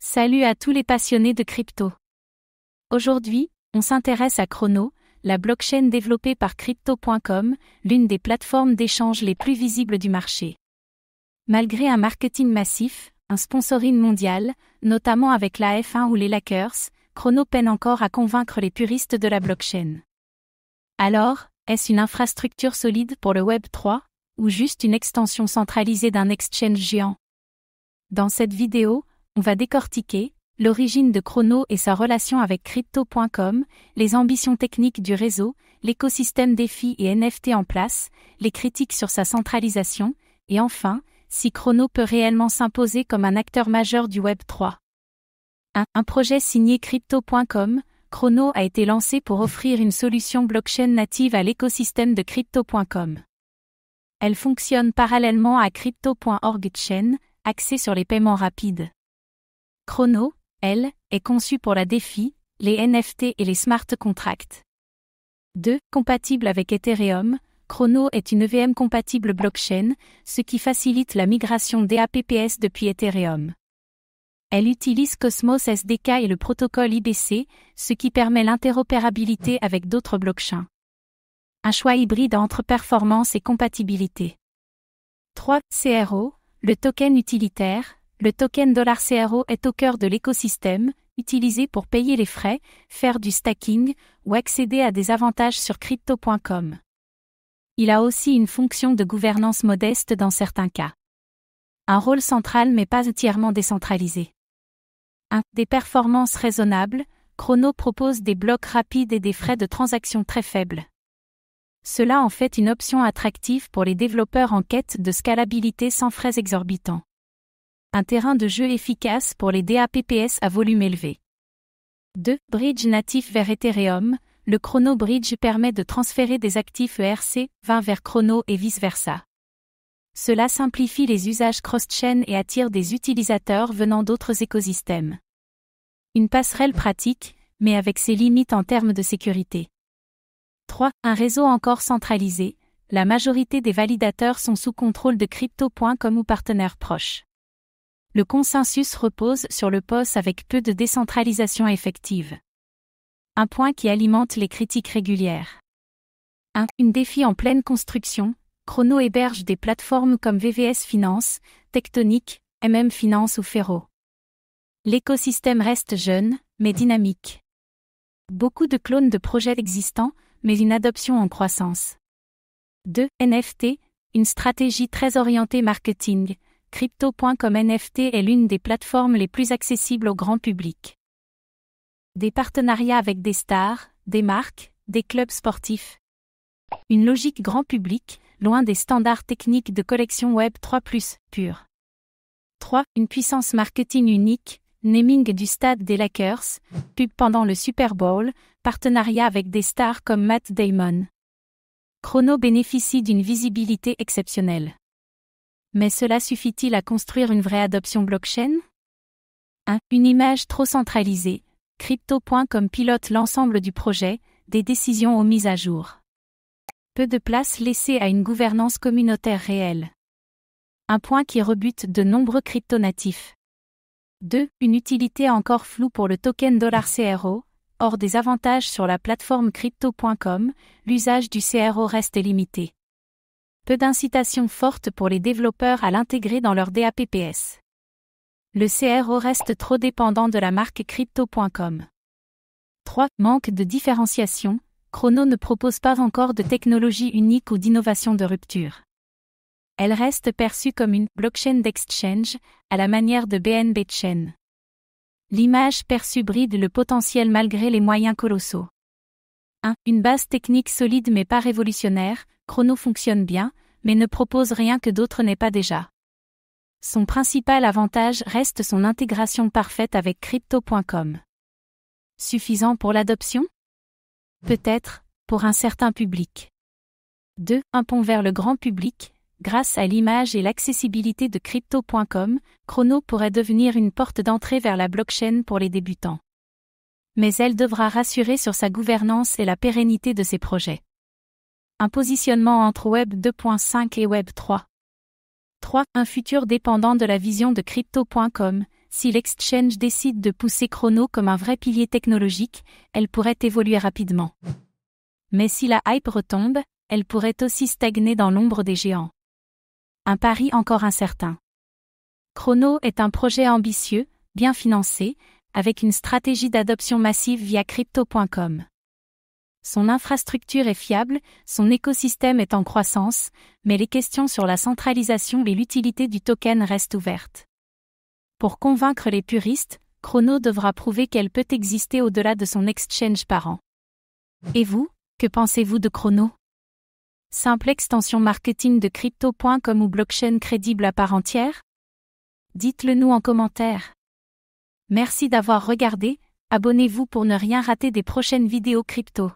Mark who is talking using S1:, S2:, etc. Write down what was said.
S1: Salut à tous les passionnés de crypto. Aujourd'hui, on s'intéresse à Chrono, la blockchain développée par Crypto.com, l'une des plateformes d'échange les plus visibles du marché. Malgré un marketing massif, un sponsoring mondial, notamment avec la F1 ou les Lakers, Chrono peine encore à convaincre les puristes de la blockchain. Alors, est-ce une infrastructure solide pour le Web 3, ou juste une extension centralisée d'un exchange géant? Dans cette vidéo, on va décortiquer l'origine de Chrono et sa relation avec Crypto.com, les ambitions techniques du réseau, l'écosystème DeFi et NFT en place, les critiques sur sa centralisation, et enfin, si Chrono peut réellement s'imposer comme un acteur majeur du Web 3. Un projet signé Crypto.com, Chrono a été lancé pour offrir une solution blockchain native à l'écosystème de Crypto.com. Elle fonctionne parallèlement à Crypto.org Chain, axée sur les paiements rapides. Chrono, elle, est conçue pour la DeFi, les NFT et les smart contracts. 2. Compatible avec Ethereum, Chrono est une EVM compatible blockchain, ce qui facilite la migration d'EAPPS depuis Ethereum. Elle utilise Cosmos SDK et le protocole IBC, ce qui permet l'interopérabilité avec d'autres blockchains. Un choix hybride entre performance et compatibilité. 3. CRO, le token utilitaire. Le token $CRO est au cœur de l'écosystème, utilisé pour payer les frais, faire du stacking ou accéder à des avantages sur Crypto.com. Il a aussi une fonction de gouvernance modeste dans certains cas. Un rôle central mais pas entièrement décentralisé. 1. Des performances raisonnables, Chrono propose des blocs rapides et des frais de transaction très faibles. Cela en fait une option attractive pour les développeurs en quête de scalabilité sans frais exorbitants. Un terrain de jeu efficace pour les DAPPS à volume élevé. 2. Bridge natif vers Ethereum, le Chrono Bridge permet de transférer des actifs ERC20 vers Chrono et vice-versa. Cela simplifie les usages cross-chain et attire des utilisateurs venant d'autres écosystèmes. Une passerelle pratique, mais avec ses limites en termes de sécurité. 3. Un réseau encore centralisé, la majorité des validateurs sont sous contrôle de Crypto.com ou partenaires proches. Le consensus repose sur le POS avec peu de décentralisation effective. Un point qui alimente les critiques régulières. 1. Une DeFi en pleine construction, Chrono héberge des plateformes comme VVS Finance, Tectonic, Finance ou Ferro. L'écosystème reste jeune, mais dynamique. Beaucoup de clones de projets existants, mais une adoption en croissance. 2. NFT, une stratégie très orientée marketing. Crypto.com NFT est l'une des plateformes les plus accessibles au grand public. Des partenariats avec des stars, des marques, des clubs sportifs. Une logique grand public, loin des standards techniques de collection Web 3+, pure. 3. Une puissance marketing unique, naming du stade des Lakers, pub pendant le Super Bowl, partenariat avec des stars comme Matt Damon. Chrono bénéficie d'une visibilité exceptionnelle. Mais cela suffit-il à construire une vraie adoption blockchain? 1. Une image trop centralisée. Crypto.com pilote l'ensemble du projet, des décisions aux mises à jour. Peu de place laissée à une gouvernance communautaire réelle. Un point qui rebute de nombreux crypto-natifs. 2. Une utilité encore floue pour le token $CRO. Hors des avantages sur la plateforme Crypto.com, l'usage du CRO reste limité. Peu d'incitation forte pour les développeurs à l'intégrer dans leur DAPPS. Le CRO reste trop dépendant de la marque Crypto.com. 3. Manque de différenciation, Chrono ne propose pas encore de technologie unique ou d'innovation de rupture. Elle reste perçue comme une blockchain d'exchange, à la manière de BNB Chain. L'image perçue bride le potentiel malgré les moyens colossaux. 1. Une base technique solide mais pas révolutionnaire, Chrono fonctionne bien, mais ne propose rien que d'autres n'aient pas déjà. Son principal avantage reste son intégration parfaite avec Crypto.com. Suffisant pour l'adoption? Peut-être, pour un certain public. 2. Un pont vers le grand public, grâce à l'image et l'accessibilité de Crypto.com, Chrono pourrait devenir une porte d'entrée vers la blockchain pour les débutants. Mais elle devra rassurer sur sa gouvernance et la pérennité de ses projets. Un positionnement entre Web 2.5 et Web 3. 3. Un futur dépendant de la vision de Crypto.com, Si l'exchange décide de pousser Chrono comme un vrai pilier technologique, elle pourrait évoluer rapidement. Mais si la hype retombe, elle pourrait aussi stagner dans l'ombre des géants. Un pari encore incertain. Chrono est un projet ambitieux, bien financé, avec une stratégie d'adoption massive via Crypto.com. Son infrastructure est fiable, son écosystème est en croissance, mais les questions sur la centralisation et l'utilité du token restent ouvertes. Pour convaincre les puristes, Chrono devra prouver qu'elle peut exister au-delà de son exchange parent. Et vous, que pensez-vous de Chrono? Simple extension marketing de Crypto.com ou blockchain crédible à part entière? Dites-le nous en commentaire. Merci d'avoir regardé, abonnez-vous pour ne rien rater des prochaines vidéos crypto.